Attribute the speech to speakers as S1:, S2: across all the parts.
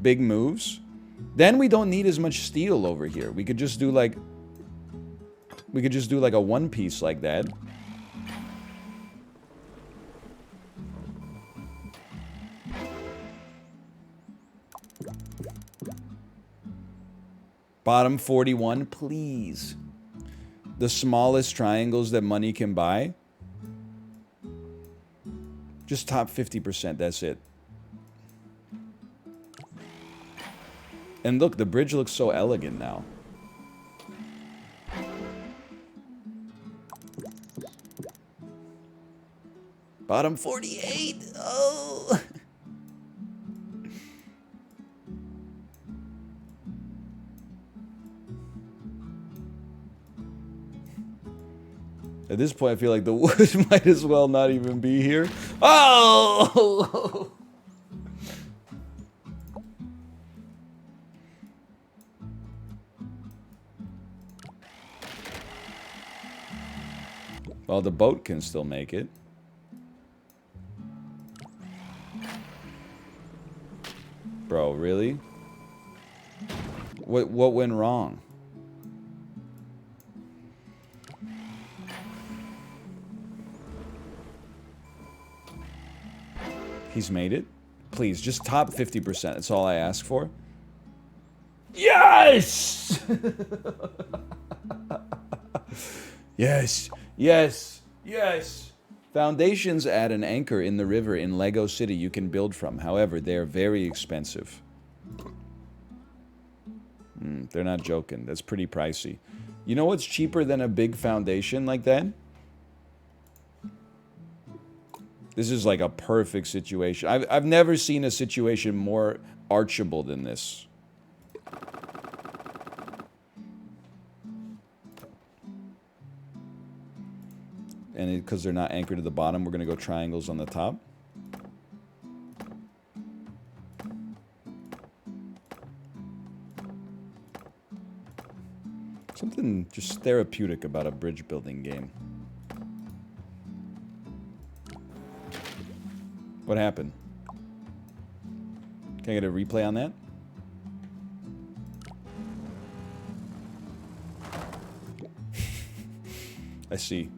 S1: big moves, then we don't need as much steel over here. We could just do like... We could just do like a one piece like that. Bottom 41, please. The smallest triangles that money can buy. Just top 50%, that's it. And look, the bridge looks so elegant now. Bottom 48! Oh! At this point, I feel like the wood might as well not even be here. Oh! Well, the boat can still make it. Bro, really? What went wrong? He's made it. Please, just top 50%. That's all I ask for. Yes! Yes, yes, yes. Foundations add an anchor in the river in Lego City you can build from. However, they're very expensive. They're not joking. That's pretty pricey. You know what's cheaper than a big foundation like that? This is like a perfect situation. I've never seen a situation more archable than this. And because they're not anchored to the bottom, we're going to go triangles on the top. Something just therapeutic about a bridge building game. What happened? Can I get a replay on that? I see.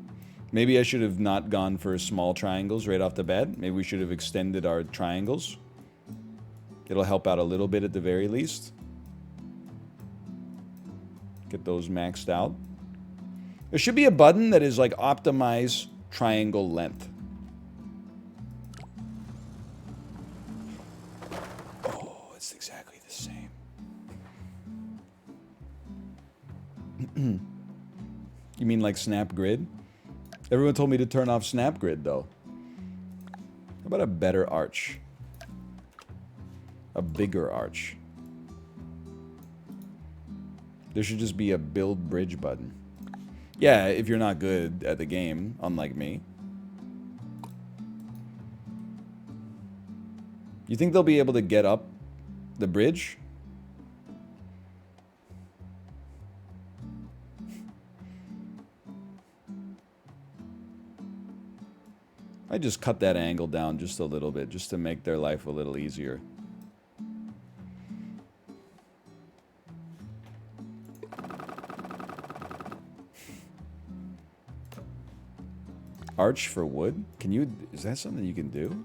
S1: Maybe I should have not gone for small triangles right off the bat. Maybe we should have extended our triangles. It'll help out a little bit at the very least. Get those maxed out. There should be a button that is like optimize triangle length. Oh, it's exactly the same. You mean like Snap Grid? Everyone told me to turn off Snap Grid though. How about a better arch? A bigger arch. There should just be a build bridge button. Yeah, if you're not good at the game, unlike me. You think they'll be able to get up the bridge? I just cut that angle down just a little bit, just to make their life a little easier. Arch for wood? Can you... Is that something you can do?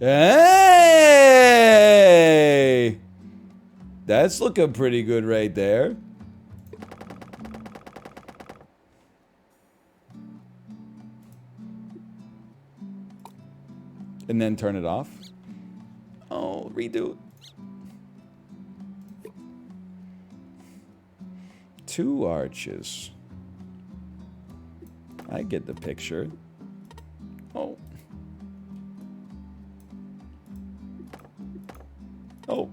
S1: Hey! That's looking pretty good right there. And then turn it off. Oh, redo. 2 arches. I get the picture. Oh. Oh.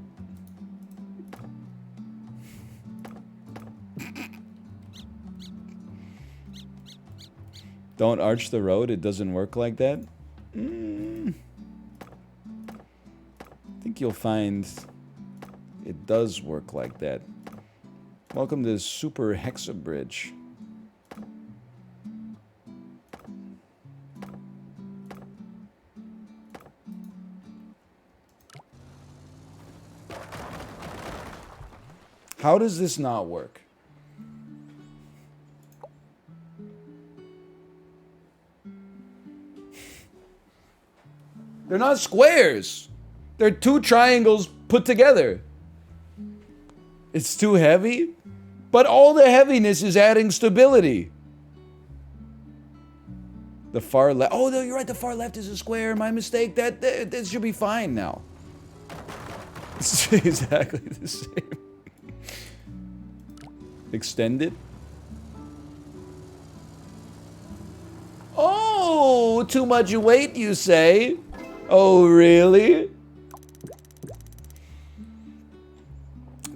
S1: Don't arch the road, it doesn't work like that. I think you'll find it does work like that. Welcome to Super Hexa Bridge. How does this not work? They're not squares. They're two triangles put together. It's too heavy? But all the heaviness is adding stability. The far left. Oh, no, you're right. The far left is a square. My mistake. That should be fine now. It's exactly the same. Extend it. Oh, too much weight, you say? Oh, really?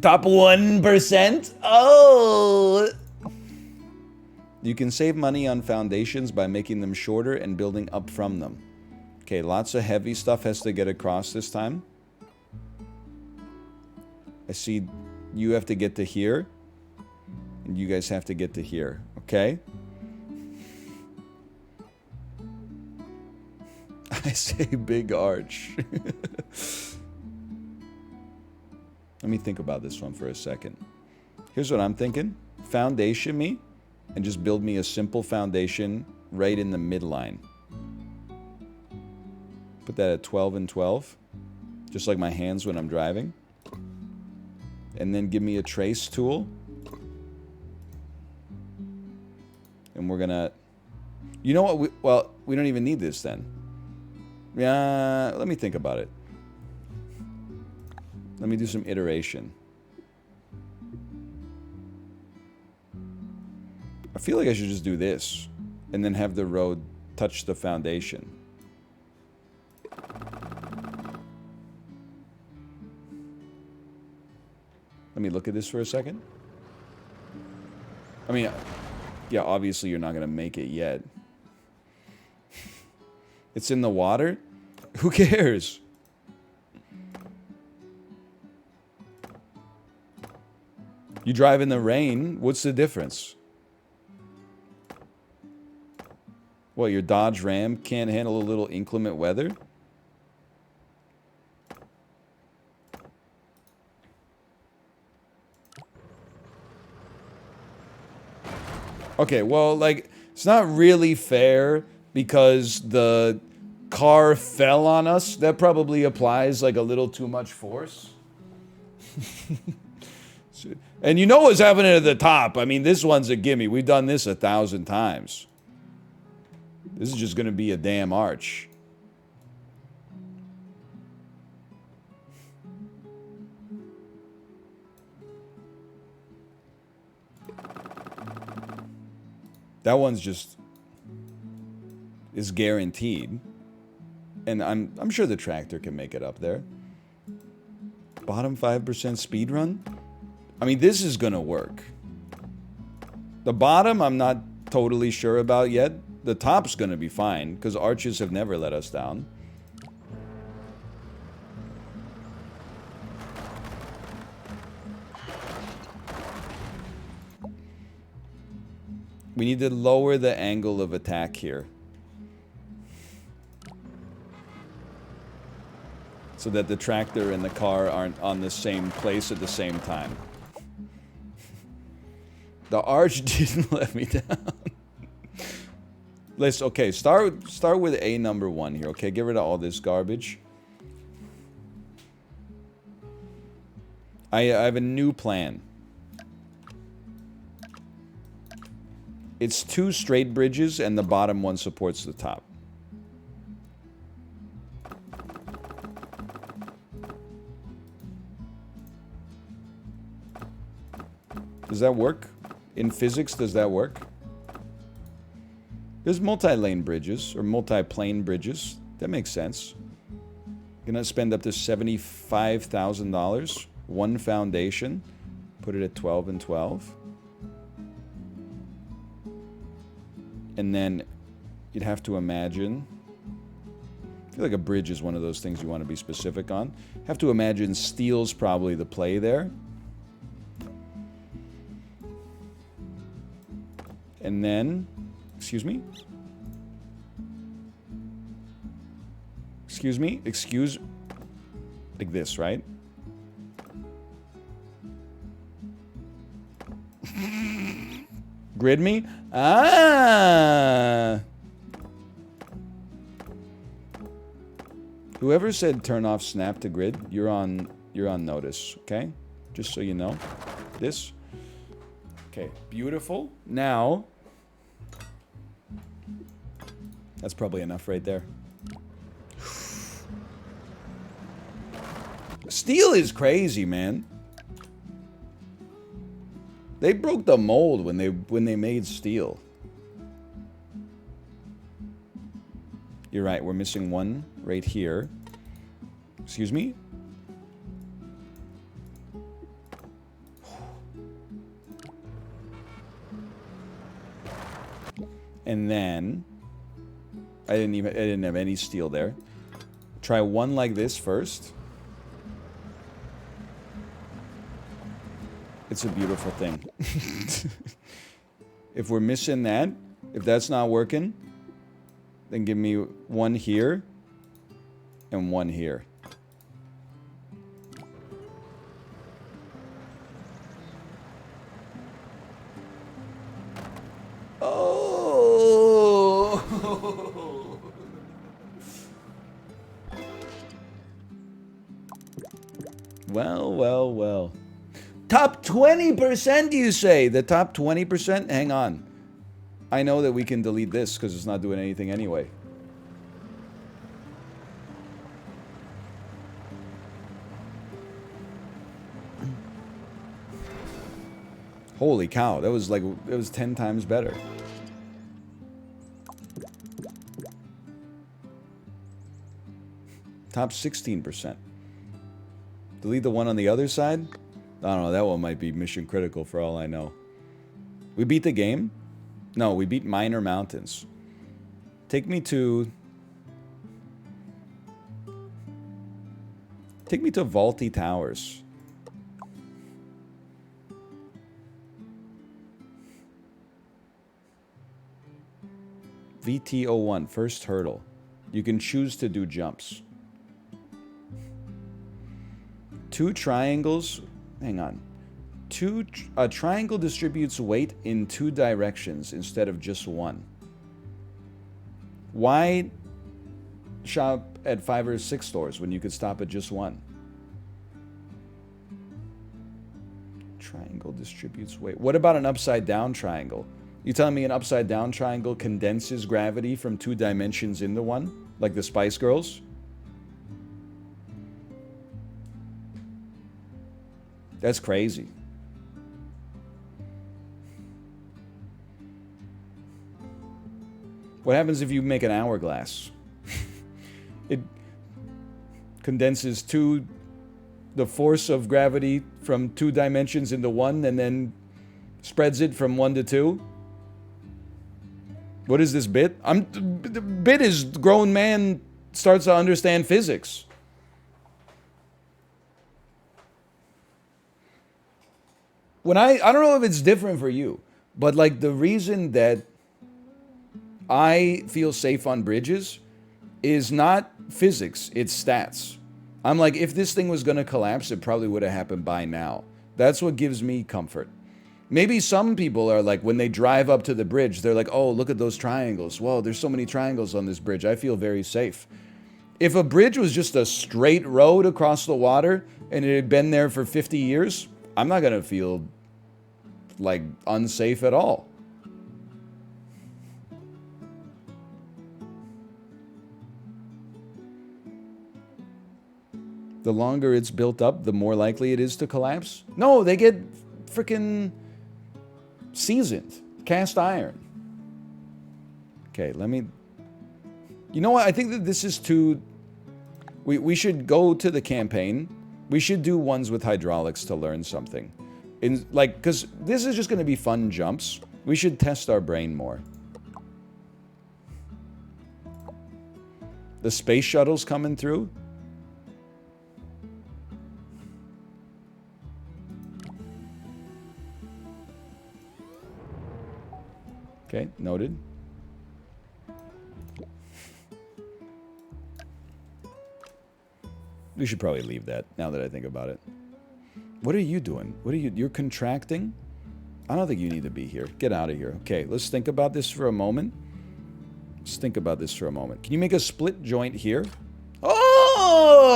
S1: Top 1%? Oh! You can save money on foundations by making them shorter and building up from them. Okay, lots of heavy stuff has to get across this time. I see you have to get to here. And you guys have to get to here. Okay? I say big arch. Let me think about this one for a second. Here's what I'm thinking. Foundation me, and just build me a simple foundation right in the midline. Put that at 12 and 12, just like my hands when I'm driving. And then give me a trace tool. And we're gonna... You know what? We don't even need this then. Yeah, let me think about it. Let me do some iteration. I feel like I should just do this and then have the road touch the foundation. Let me look at this for a second. I mean, yeah, obviously you're not going to make it yet. It's in the water? Who cares? You drive in the rain, what's the difference? What, your Dodge Ram can't handle a little inclement weather? Okay, well, like, it's not really fair because the car fell on us. That probably applies, like, a little too much force. And you know what's happening at the top. I mean, this one's a gimme. We've done this 1,000 times. This is just going to be a damn arch. That one's just... is guaranteed. And I'm sure the tractor can make it up there. Bottom 5% speed run? I mean, this is gonna work. The bottom, I'm not totally sure about yet. The top's gonna be fine, because arches have never let us down. We need to lower the angle of attack here. So that the tractor and the car aren't on the same place at the same time. The arch didn't let me down. Okay, start with A number 1 here, okay? Get rid of all this garbage. I have a new plan. It's 2 straight bridges and the bottom one supports the top. Does that work? In physics, does that work? There's multi-lane bridges, or multi-plane bridges. That makes sense. You're gonna spend up to $75,000. One foundation. Put it at 12 and 12. And then you'd have to imagine... I feel like a bridge is one of those things you want to be specific on. Have to imagine steel's probably the play there. And then, excuse me? Excuse me? Excuse... Like this, right? Grid me? Ah! Whoever said turn off snap to grid, you're on notice, okay? Just so you know. This. Okay, beautiful. Now, that's probably enough right there. Steel is crazy, man. They broke the mold when they made steel. You're right, we're missing one right here. Excuse me? And then I didn't have any steel there. Try one like this first. It's a beautiful thing. If we're missing that, if that's not working, then give me one here and one here. Oh! Well, well, well. Top 20%, you say? The top 20%? Hang on. I know that we can delete this because it's not doing anything anyway. Holy cow, that was like, it was 10 times better. Top 16%. Delete the one on the other side? I don't know, that one might be mission critical for all I know. We beat the game? No, we beat Minor Mountains. Take me to Vaulty Towers. VT01, first hurdle. You can choose to do jumps. 2 triangles. Hang on. A triangle distributes weight in 2 directions instead of just one. Why shop at 5 or 6 stores when you could stop at just one? Triangle distributes weight. What about an upside down triangle? You telling me an upside down triangle condenses gravity from 2 dimensions into one? Like the Spice Girls? That's crazy. What happens if you make an hourglass? It condenses the force of gravity from 2 dimensions into one and then spreads it from 1 to 2. What is this bit? The bit is grown man starts to understand physics. When I don't know if it's different for you, but like the reason that I feel safe on bridges is not physics, it's stats. I'm like, if this thing was going to collapse, it probably would have happened by now. That's what gives me comfort. Maybe some people are like, when they drive up to the bridge, they're like, oh, look at those triangles. Whoa, there's so many triangles on this bridge. I feel very safe. If a bridge was just a straight road across the water and it had been there for 50 years, I'm not going to feel like unsafe at all. The longer it's built up, the more likely it is to collapse. No, they get freaking seasoned, cast iron. Okay, let me... You know what? I think that this is too... We should go to the campaign. We should do ones with hydraulics to learn something. Because this is just going to be fun jumps. We should test our brain more. The space shuttle's coming through. Okay, noted. We should probably leave that, now that I think about it. What are you doing? You're contracting? I don't think you need to be here. Get out of here. Okay, let's think about this for a moment. Let's think about this for a moment. Can you make a split joint here? Oh!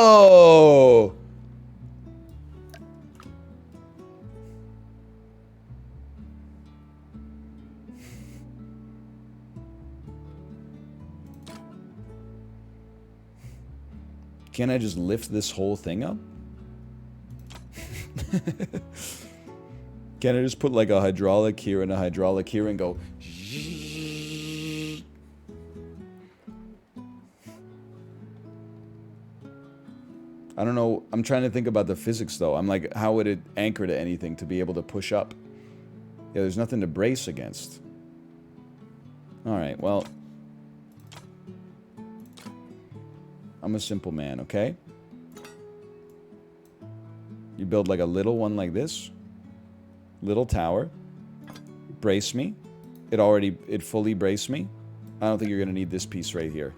S1: Can't I just lift this whole thing up? Can't I just put like a hydraulic here and a hydraulic here and go... I don't know. I'm trying to think about the physics though. I'm like, how would it anchor to anything to be able to push up? Yeah, there's nothing to brace against. Alright, well... I'm a simple man, okay? You build like a little one like this. Little tower. Brace me. It fully braced me. I don't think you're gonna need this piece right here.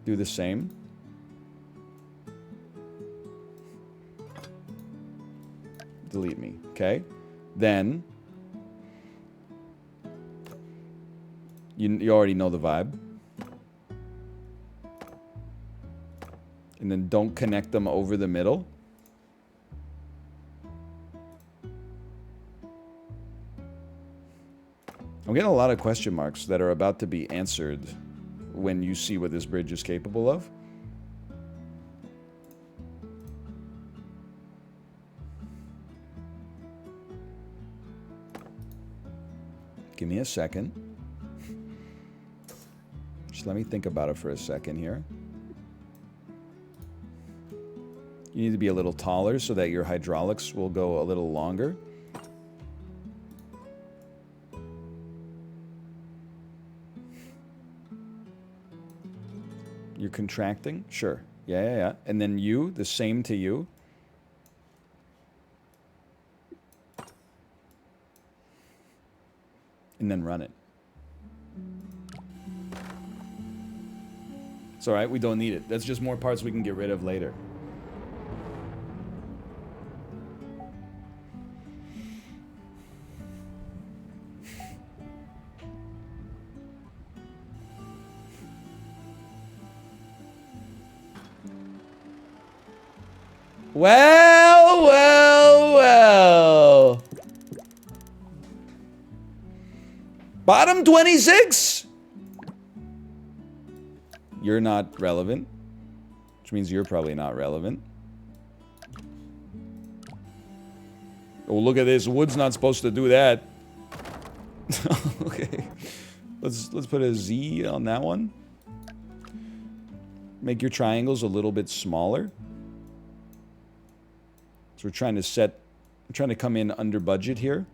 S1: Do the same. Delete me, okay? Then... You already know the vibe. And then don't connect them over the middle. I'm getting a lot of question marks that are about to be answered when you see what this bridge is capable of. Give me a second. Just let me think about it for a second here. You need to be a little taller so that your hydraulics will go a little longer. You're contracting? Sure. Yeah. And then you, the same to you. And then run it. It's alright, we don't need it. That's just more parts we can get rid of later. Well. Bottom 26? You're not relevant. Which means you're probably not relevant. Oh, look at this. Wood's not supposed to do that. Okay. Let's put a Z on that one. Make your triangles a little bit smaller. So we're trying to come in under budget here.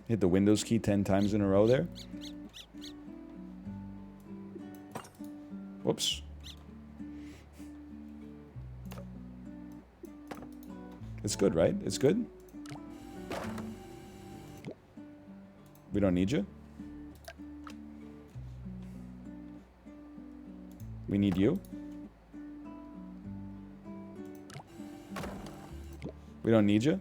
S1: Hit the Windows key 10 times in a row there. Whoops. It's good, right? It's good? We don't need you? We need you? We don't need you?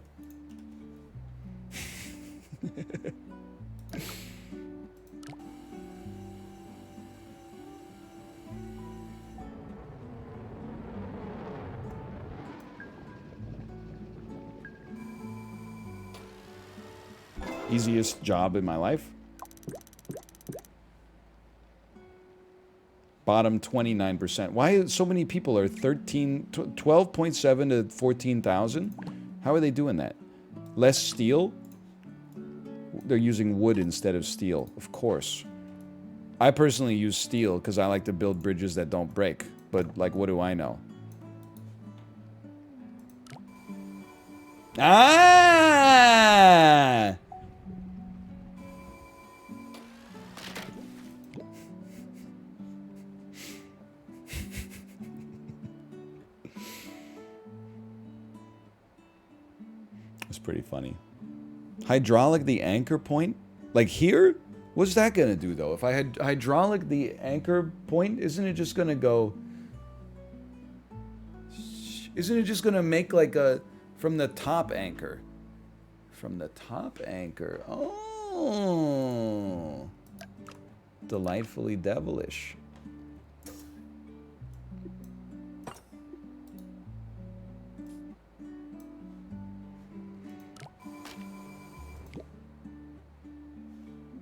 S1: Easiest job in my life. Bottom 29%. Why so many people are 12.7 to 14,000? How are they doing that? Less steel? They're using wood instead of steel, of course. I personally use steel because I like to build bridges that don't break. But, like, what do I know? Ah! It's pretty funny. Hydraulic the anchor point? Like here? What's that gonna do though? If I had hydraulic the anchor point, isn't it just gonna go... Isn't it just gonna make like a from the top anchor? From the top anchor. Oh, delightfully devilish.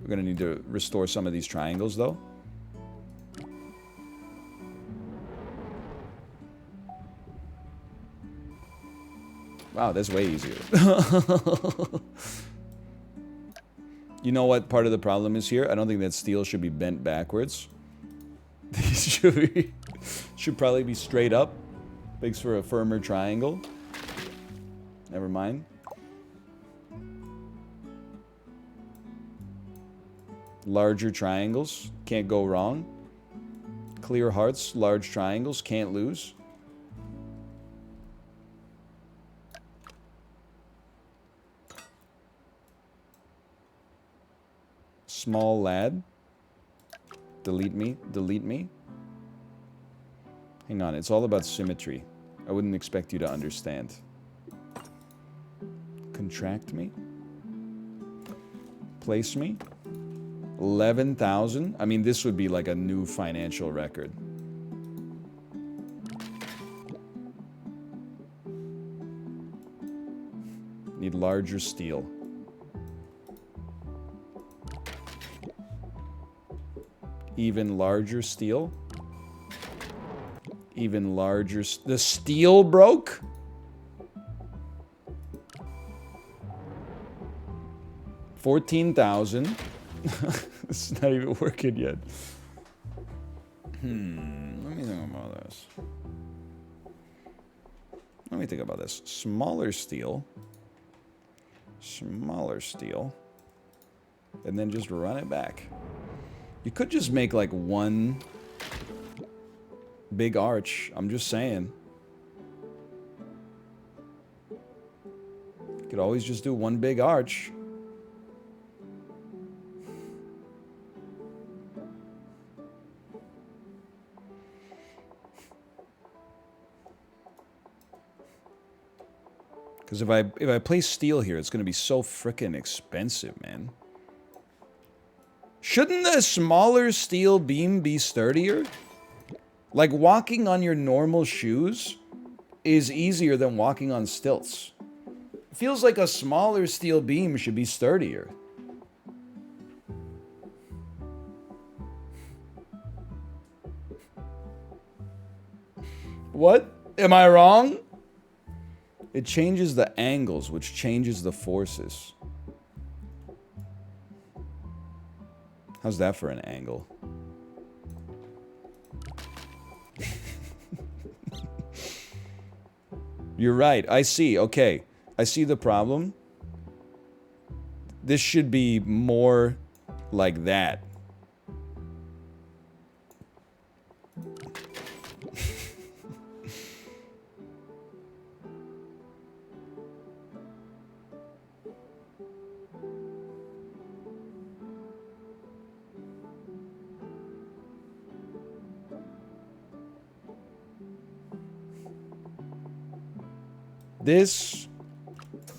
S1: We're gonna need to restore some of these triangles, though. Wow, that's way easier. You know what part of the problem is here? I don't think that steel should be bent backwards. These should probably be straight up. Makes for a firmer triangle. Never mind. Larger triangles. Can't go wrong. Clear hearts, large triangles. Can't lose. Small lad. Delete me. Delete me. Hang on, it's all about symmetry. I wouldn't expect you to understand. Contract me. Place me. 11,000. I mean, this would be like a new financial record. Need larger steel. Even larger steel. Even larger. The steel broke? $14,000. It's not even working yet. Let me think about this. Let me think about this. Smaller steel. Smaller steel. And then just run it back. You could just make like one big arch. I'm just saying. You could always just do one big arch. Because if I place steel here, it's going to be so frickin' expensive, man. Shouldn't the smaller steel beam be sturdier? Like, walking on your normal shoes is easier than walking on stilts. It feels like a smaller steel beam should be sturdier. What? Am I wrong? It changes the angles, which changes the forces. How's that for an angle? You're right. I see. Okay. I see the problem. This should be more like that. This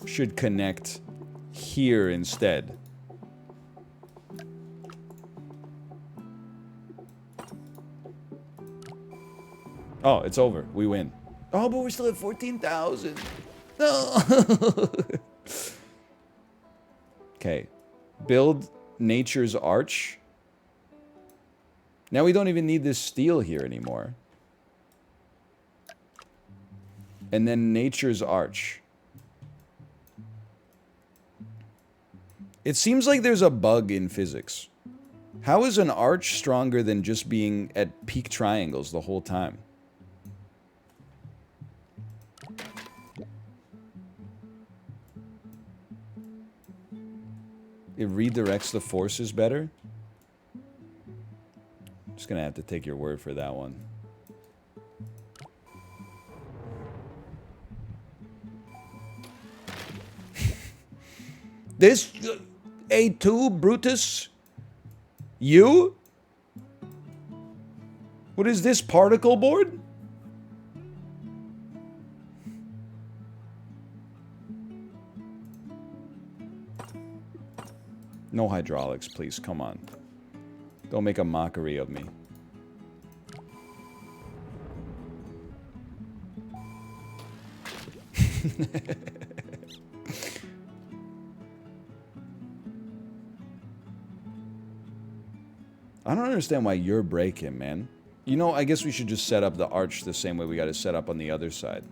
S1: should connect here instead. Oh, it's over. We win. Oh, but we're still at 14,000. No. Okay. Build Nature's Arch. Now we don't even need this steel here anymore. And then Nature's Arch. It seems like there's a bug in physics. How is an arch stronger than just being at peak triangles the whole time? It redirects the forces better? I'm just gonna have to take your word for that one. This A2 Brutus? You? What is this, particle board? No hydraulics, please. Come on. Don't make a mockery of me. I don't understand why you're breaking, man. You know, I guess we should just set up the arch the same way we got to set up on the other side.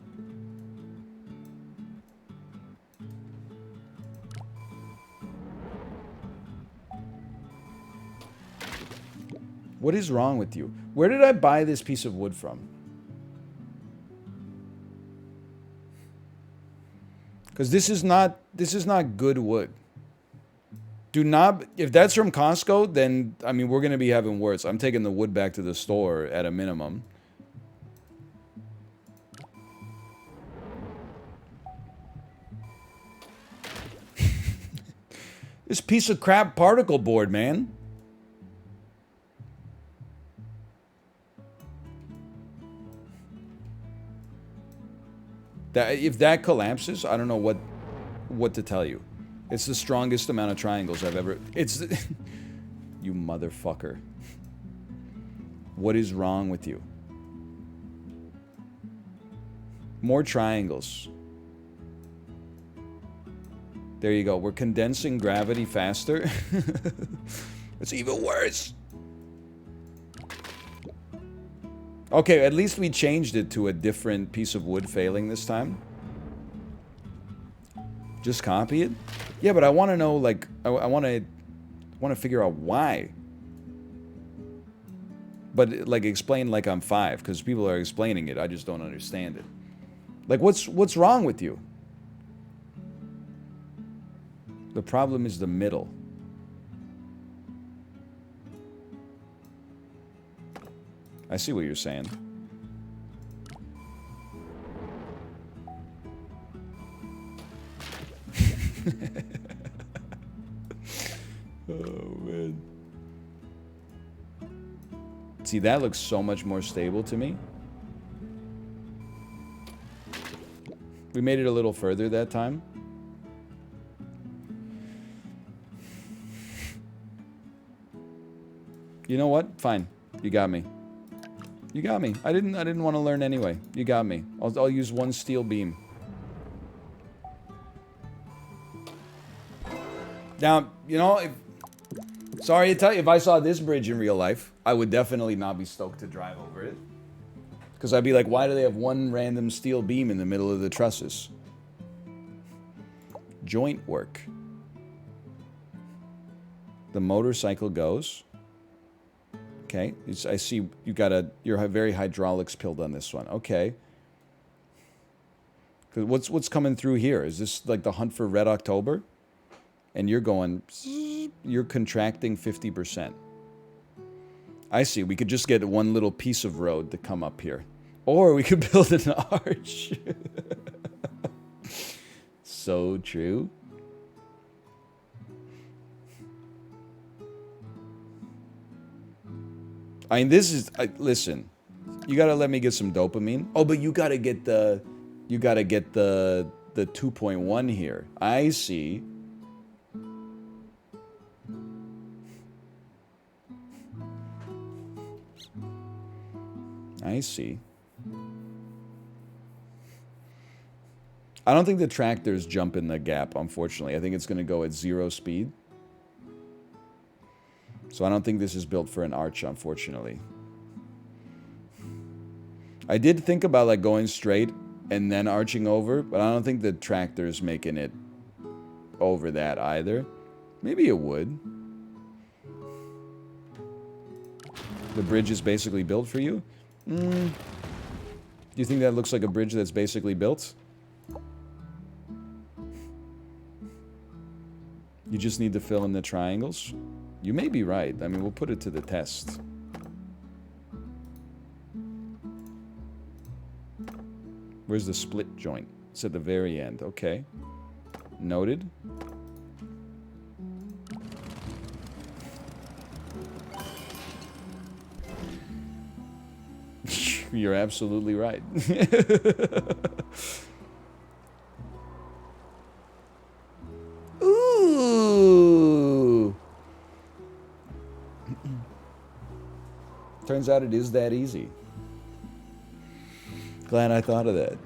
S1: What is wrong with you? Where did I buy this piece of wood from? Because this is not good wood. Do not, if that's from Costco, then, I mean, we're going to be having words. I'm taking the wood back to the store at a minimum. This piece of crap particle board, man. That, if that collapses, I don't know what to tell you. It's the strongest amount of triangles I've ever... It's... You motherfucker. What is wrong with you? More triangles. There you go. We're condensing gravity faster. It's even worse. Okay, at least we changed it to a different piece of wood failing this time. Just copy it? Yeah, but I want to know, like, I want to figure out why. But, like, explain like I'm 5, because people are explaining it. I just don't understand it. Like, what's wrong with you? The problem is the middle. I see what you're saying. Oh, man. See, that looks so much more stable to me. We made it a little further that time. You know what? Fine. You got me. You got me. I didn't want to learn anyway. You got me. I'll use one steel beam. Now, you know, sorry to tell you, if I saw this bridge in real life, I would definitely not be stoked to drive over it. Because I'd be like, why do they have one random steel beam in the middle of the trusses? Joint work. The motorcycle goes. Okay, I see you're very hydraulics pilled on this one. Okay. What's coming through here? Is this like the hunt for Red October? And you're contracting 50%. I see. We could just get one little piece of road to come up here. Or we could build an arch. So true. I mean, this is... listen. You gotta let me get some dopamine. Oh, but you gotta get the... You gotta get the 2.1 here. I see. I see. I don't think the tractor's jumping the gap, unfortunately. I think it's going to go at 0 speed. So I don't think this is built for an arch, unfortunately. I did think about like going straight and then arching over, but I don't think the tractor's making it over that either. Maybe it would. The bridge is basically built for you? Do you think that looks like a bridge that's basically built? You just need to fill in the triangles? You may be right. I mean, we'll put it to the test. Where's the split joint? It's at the very end. Okay. Noted. You're absolutely right. Ooh. Turns out it is that easy. Glad I thought of that.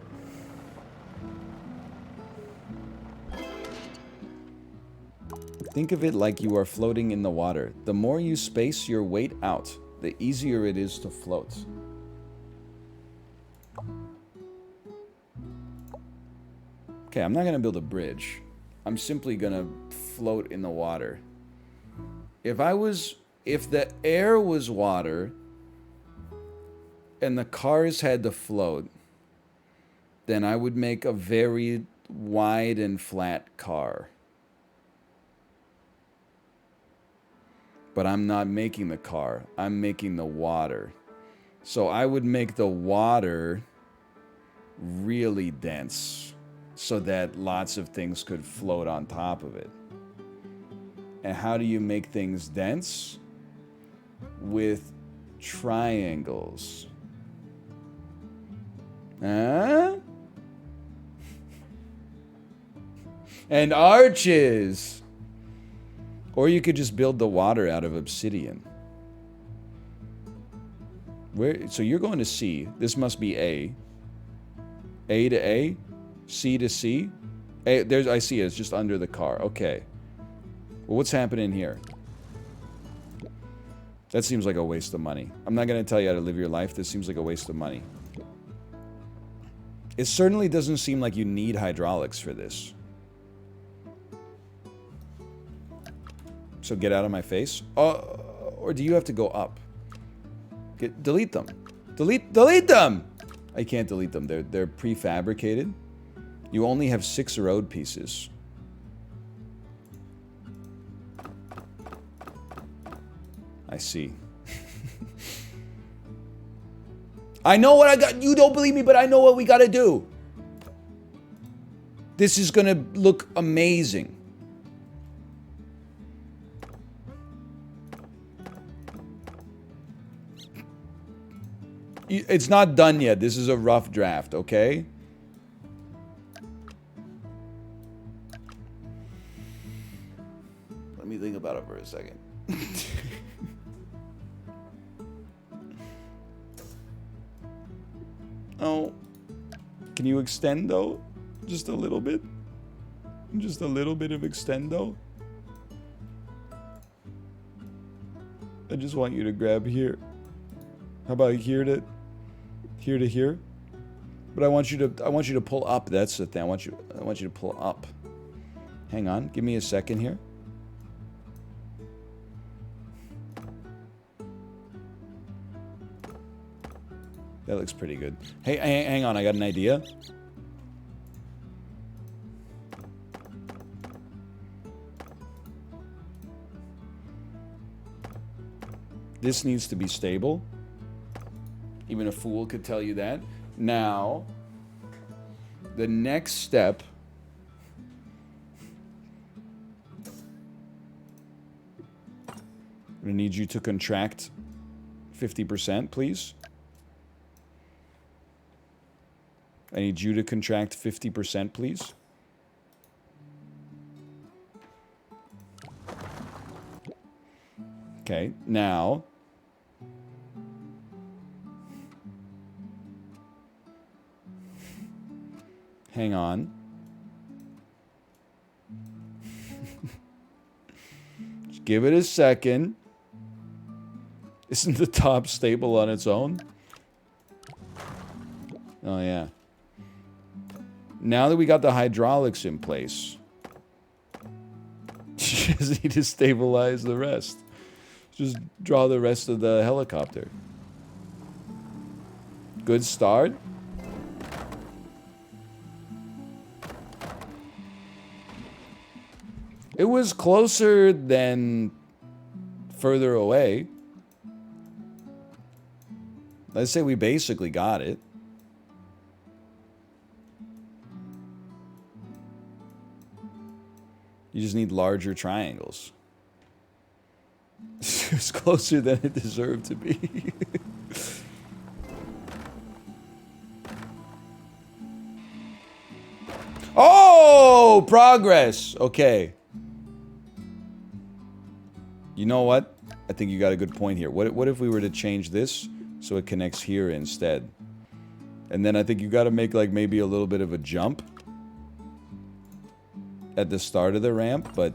S1: Think of it like you are floating in the water. The more you space your weight out, the easier it is to float. Okay, I'm not going to build a bridge. I'm simply going to float in the water. If the air was water and the cars had to float, then I would make a very wide and flat car. But I'm not making the car. I'm making the water. So I would make the water really dense so that lots of things could float on top of it. And how do you make things dense? With triangles. Huh? And arches. Or you could just build the water out of obsidian. So you're going to C. This must be A. A to A. C to C. I see it. It's just under the car. Okay. Well, what's happening here? That seems like a waste of money. I'm not going to tell you how to live your life. This seems like a waste of money. It certainly doesn't seem like you need hydraulics for this. So get out of my face. Or do you have to go up? Delete them. Delete them! I can't delete them. They're prefabricated. You only have 6 road pieces. I see. I know what I got. You don't believe me, but I know what we gotta do. This is gonna look amazing. It's not done yet. This is a rough draft, okay? Let me think about it for a second. Oh. Can you extend, though? Just a little bit? Just a little bit of extendo? I just want you to grab here. How about here to here? But I want you to pull up. That's the thing. I want you to pull up. Hang on. Give me a second here. That looks pretty good. Hey, hang on. I got an idea. This needs to be stable. Even a fool could tell you that. Now, the next step I'm gonna need you to contract 50%, please. I need you to contract 50%, please. Okay, now hang on. Just give it a second. Isn't the top stable on its own? Oh, yeah. Now that we got the hydraulics in place, you just need to stabilize the rest. Just draw the rest of the helicopter. Good start. It was closer than further away. Let's say we basically got it. You just need larger triangles. It's closer than it deserved to be. Oh, progress. Okay. You know what? I think you got a good point here. What if we were to change this so it connects here instead? And then I think you got to make like maybe a little bit of a jump at the start of the ramp, but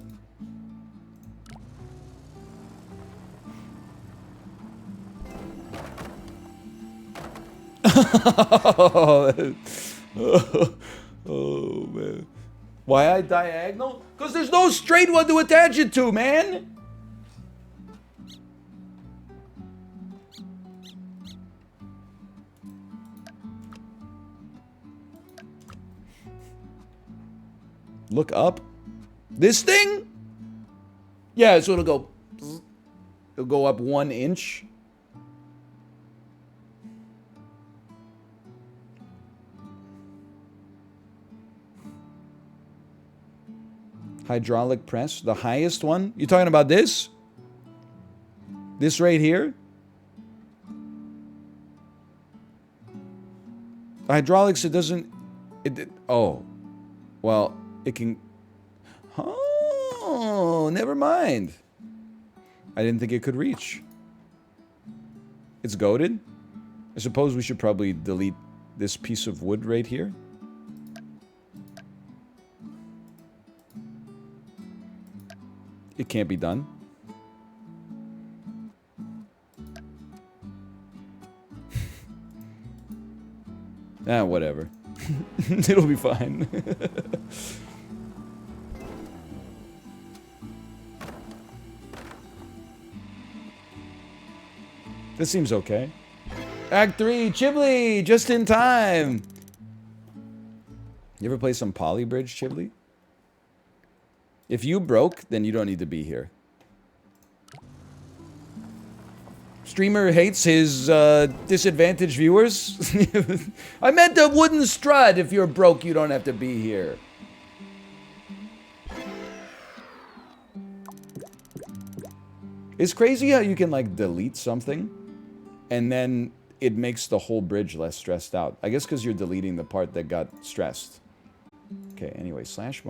S1: oh man. Why I diagonal? Because there's no straight one to attach it to, man! Look up. This thing? Yeah, so it'll go up 1 inch. Hydraulic press, the highest one? You talking about this? This right here? The hydraulics, it doesn't... oh. Well, it can... Oh, never mind. I didn't think it could reach. It's goated? I suppose we should probably delete this piece of wood right here. It can't be done. Ah, whatever. It'll be fine. This seems okay. Act 3, Chibli! Just in time! You ever play some Poly Bridge, Chibli? If you broke, then you don't need to be here. Streamer hates his disadvantaged viewers. I meant a wooden strut. If you're broke, you don't have to be here. It's crazy how you can like delete something and then it makes the whole bridge less stressed out. I guess because you're deleting the part that got stressed. Okay, anyway, slash mark.